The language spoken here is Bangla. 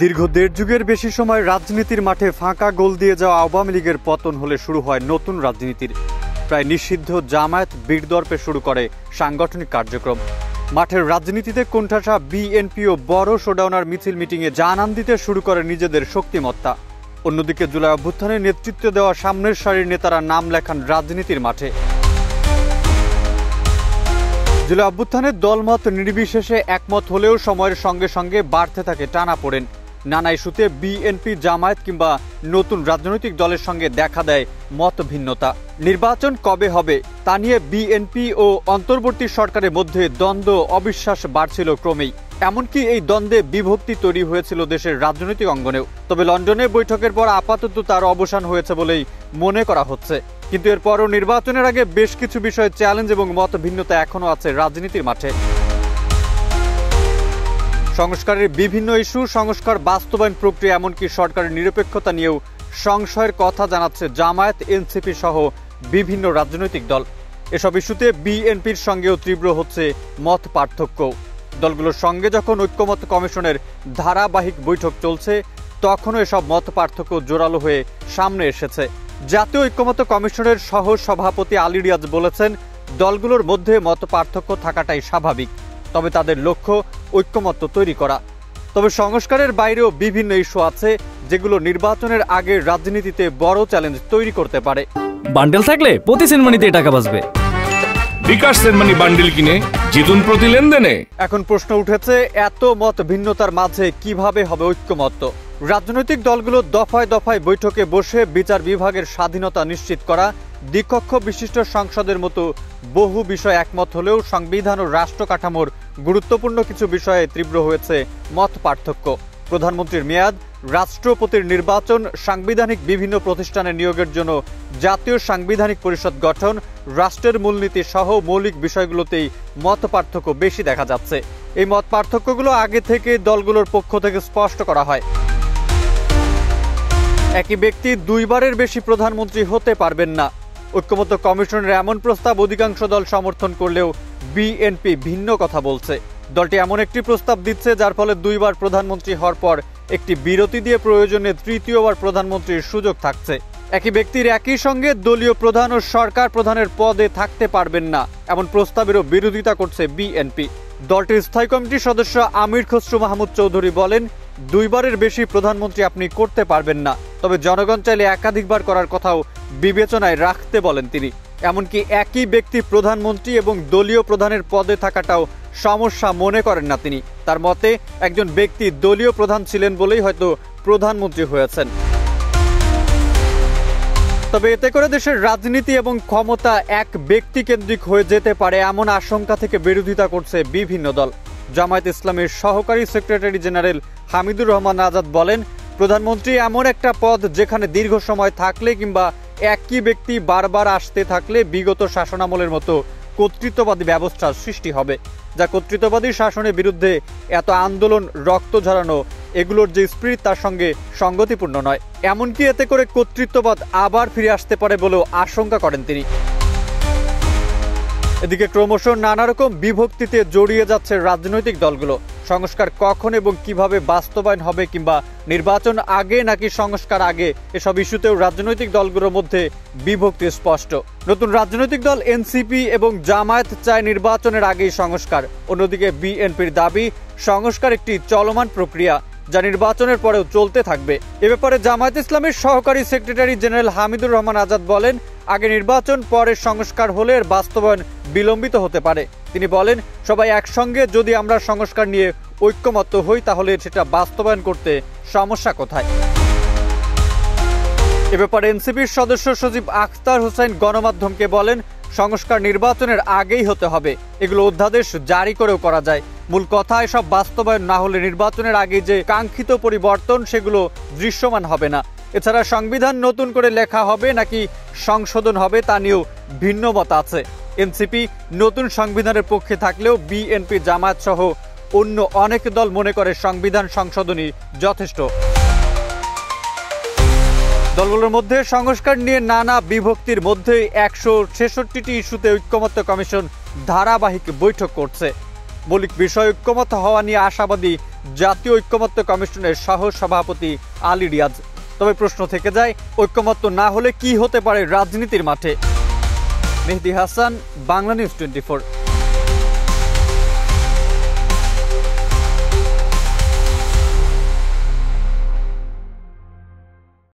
দীর্ঘ দেড় যুগের বেশি সময় রাজনীতির মাঠে ফাঁকা গোল দিয়ে যাওয়া আওয়ামী লীগের পতন হলে শুরু হয় নতুন রাজনীতির। প্রায় নিষিদ্ধ জামায়াত বীরদর্পে শুরু করে সাংগঠনিক কার্যক্রম। মাঠের রাজনীতিতে কোণঠাসা বিএনপিও বড় শোডাউনার মিছিল মিটিংয়ে জানান দিতে শুরু করে নিজেদের শক্তিমত্তা। অন্যদিকে জুলাই অভ্যুত্থানে নেতৃত্ব দেওয়া সামনের সারির নেতারা নাম লেখান রাজনীতির মাঠে। জুলাই অভ্যুত্থানের দলমত নির্বিশেষে একমত হলেও সময়ের সঙ্গে সঙ্গে বাড়তে থাকে টানাপোড়েন। নানা ইস্যুতে বিএনপি, জামায়াত কিংবা নতুন রাজনৈতিক দলের সঙ্গে দেখা দেয় মত ভিন্নতা। নির্বাচন কবে হবে তা নিয়ে বিএনপি ও অন্তর্বর্তী সরকারের মধ্যে দ্বন্দ্ব, অবিশ্বাস বাড়ছিল ক্রমেই। এমনকি এই দ্বন্দ্বে বিভক্তি তৈরি হয়েছিল দেশের রাজনৈতিক অঙ্গনেও। তবে লন্ডনে বৈঠকের পর আপাতত তার অবসান হয়েছে বলেই মনে করা হচ্ছে। কিন্তু এরপরও নির্বাচনের আগে বেশ কিছু বিষয়ে চ্যালেঞ্জ এবং মত ভিন্নতা এখনো আছে রাজনীতির মাঠে। সংস্কারের বিভিন্ন ইস্যু, সংস্কার বাস্তবায়ন প্রক্রিয়া, এমনকি সরকারের নিরপেক্ষতা নিয়েও সংশয়ের কথা জানাচ্ছে জামায়াত, এনসিপি সহ বিভিন্ন রাজনৈতিক দল। এসব ইস্যুতে বিএনপির সঙ্গেও তীব্র হচ্ছে মত পার্থক্য। দলগুলোর সঙ্গে যখন ঐক্যমত্য কমিশনের ধারাবাহিক বৈঠক চলছে, তখনও এসব মত পার্থক্য জোরালো হয়ে সামনে এসেছে। জাতীয় ঐক্যমত্য কমিশনের সহ সভাপতি আলী রিয়াজ বলেছেন, দলগুলোর মধ্যে মত পার্থক্য থাকাটাই স্বাভাবিক, তবে তাদের লক্ষ্য ঐক্যমত্য তৈরি করা। তবে সংস্কারের বাইরেও বিভিন্ন ইস্যু আছে যেগুলো নির্বাচনের আগে রাজনীতিতে বড় চ্যালেঞ্জ তৈরি করতে পারে। বান্ডেল থাকলে প্রতি সেনমানিতে টাকা বাঁচবে। বিকাশ সেনমানি বান্ডেল কিনে জিতুন প্রতি লেনদেনে। এখন প্রশ্ন উঠেছে, এত মত ভিন্নতার মাঝে কিভাবে হবে ঐক্যমত্য? রাজনৈতিক দলগুলো দফায় দফায় বৈঠকে বসে বিচার বিভাগের স্বাধীনতা নিশ্চিত করা, দ্বিকক্ষ বিশিষ্ট সংসদের মতো বহু বিষয় একমত হলেও সংবিধান ও রাষ্ট্র কাঠামোর গুরুত্বপূর্ণ কিছু বিষয়ে তীব্র হয়েছে মত পার্থক্য। প্রধানমন্ত্রীর মেয়াদ, রাষ্ট্রপতির নির্বাচন, সাংবিধানিক বিভিন্ন প্রতিষ্ঠানে নিয়োগের জন্য জাতীয় সাংবিধানিক পরিষদ গঠন, রাষ্ট্রের মূলনীতি সহ মৌলিক বিষয়গুলোতেই মত পার্থক্য বেশি দেখা যাচ্ছে। এই মত পার্থক্যগুলো আগে থেকে দলগুলোর পক্ষ থেকে স্পষ্ট করা হয়। একই ব্যক্তি দুইবারের বেশি প্রধানমন্ত্রী হতে পারবেন না। ঐক্যমত্য কমিশনের এমন প্রস্তাব অধিকাংশ দল সমর্থন করলেও বিএনপি ভিন্ন কথা বলছে। দলটি এমন একটি প্রস্তাব দিচ্ছে যার ফলে দুইবার প্রধানমন্ত্রী হওয়ার পর একটি বিরতি দিয়ে প্রয়োজনে তৃতীয়বার প্রধানমন্ত্রীর সুযোগ থাকছে। একই ব্যক্তির একই সঙ্গে দলীয় প্রধান ও সরকার প্রধানের পদে থাকতে পারবেন না, এমন প্রস্তাবেরও বিরোধিতা করছে বিএনপি। দলটির স্থায়ী কমিটির সদস্য আমির খসরু মাহমুদ চৌধুরী বলেন, দুইবারের বেশি প্রধানমন্ত্রী আপনি করতে পারবেন না, তবে জনগণ চাইলে একাধিকবার করার কথাও বিবেচনায় রাখতে বলেন তিনি। এমনকি একই ব্যক্তি প্রধানমন্ত্রী এবং দলীয় প্রধানের পদে থাকাটাও সমস্যা মনে করেন না তিনি। তার মতে, একজন ব্যক্তি দলীয় প্রধান ছিলেন বলেই হয়তো প্রধানমন্ত্রী হয়েছেন। তবে এতে করে দেশের রাজনীতি এবং ক্ষমতা এক ব্যক্তি কেন্দ্রিক হয়ে যেতে পারে, এমন আশঙ্কা থেকে বিরোধিতা করছে বিভিন্ন দল। জামায়াত ইসলামের সহকারী সেক্রেটারি জেনারেল হামিদুর রহমান আজাদ বলেন, প্রধানমন্ত্রী এমন একটা পদ যেখানে দীর্ঘ সময় থাকলে কিংবা একই ব্যক্তি বারবার আসতে থাকলে বিগত শাসনামলের মতো কর্তৃত্ববাদী ব্যবস্থার সৃষ্টি হবে, যা কর্তৃত্ববাদী শাসনের বিরুদ্ধে এত আন্দোলন, রক্ত ঝরানো, এগুলোর যে স্পিরিট তার সঙ্গে সঙ্গতিপূর্ণ নয়। এমনকি এতে করে কর্তৃত্ববাদ আবার ফিরে আসতে পারে বলেও আশঙ্কা করেন তিনি। এদিকে ক্রমশ নানা রকম বিভক্তিতে জড়িয়ে যাচ্ছে রাজনৈতিক দলগুলো। সংস্কার কখন এবং কিভাবে বাস্তবায়ন হবে, কিংবা নির্বাচন আগে নাকি সংস্কার আগে, এসব ইস্যুতেও রাজনৈতিক দলগুলোর মধ্যে বিভক্তি স্পষ্ট। নতুন রাজনৈতিক দল এনসিপি এবং জামায়াত চায় নির্বাচনের আগেই সংস্কার। অন্যদিকে বিএনপির দাবি, সংস্কার একটি চলমান প্রক্রিয়া যা নির্বাচনের পরেও চলতে থাকবে। এ ব্যাপারে জামায়াত ইসলামের সহকারী সেক্রেটারি জেনারেল হামিদুর রহমান আজাদ বলেন, আগে নির্বাচন, পরে সংস্কার হলে এর বাস্তবায়ন বিলম্বিত হতে পারে। তিনি বলেন, সবাই একসঙ্গে যদি আমরা সংস্কার নিয়ে ঐক্যমত্য হই, তাহলে সেটা বাস্তবায়ন করতে সমস্যা কোথায়? এ ব্যাপারে এনসিপির সদস্য সচিব আখতার হোসেন গণমাধ্যমকে বলেন, সংস্কার নির্বাচনের আগেই হতে হবে। এগুলো অধ্যাদেশ জারি করেও করা যায়। মূল কথা, এসব বাস্তবায়ন না হলে নির্বাচনের আগে যে কাঙ্ক্ষিত পরিবর্তন সেগুলো দৃশ্যমান হবে না। এছাড়া সংবিধান নতুন করে লেখা হবে নাকি সংশোধন হবে তা নিয়েও ভিন্ন মত আছে। এনসিপি নতুন সংবিধানের পক্ষে থাকলেও বিএনপি, জামায়াত সহ অন্য অনেক দল মনে করে সংবিধান সংশোধনই যথেষ্ট। দলগুলোর মধ্যে সংস্কার নিয়ে নানা বিভক্তির মধ্যে 166টি ইস্যুতে ঐক্যমত্য কমিশন ধারাবাহিক বৈঠক করছে। মৌলিক বিষয় ঐক্যমত হওয়া নিয়ে আশাবাদী জাতীয় ঐক্যমত্য কমিশনের সহ সভাপতি আলী রিয়াজ। তবে প্রশ্ন থেকে যায়, ঐক্যমত্য না হলে কি হতে পারে রাজনীতির মাঠে? মেহেদী হাসান, বাংলা নিউজ 24।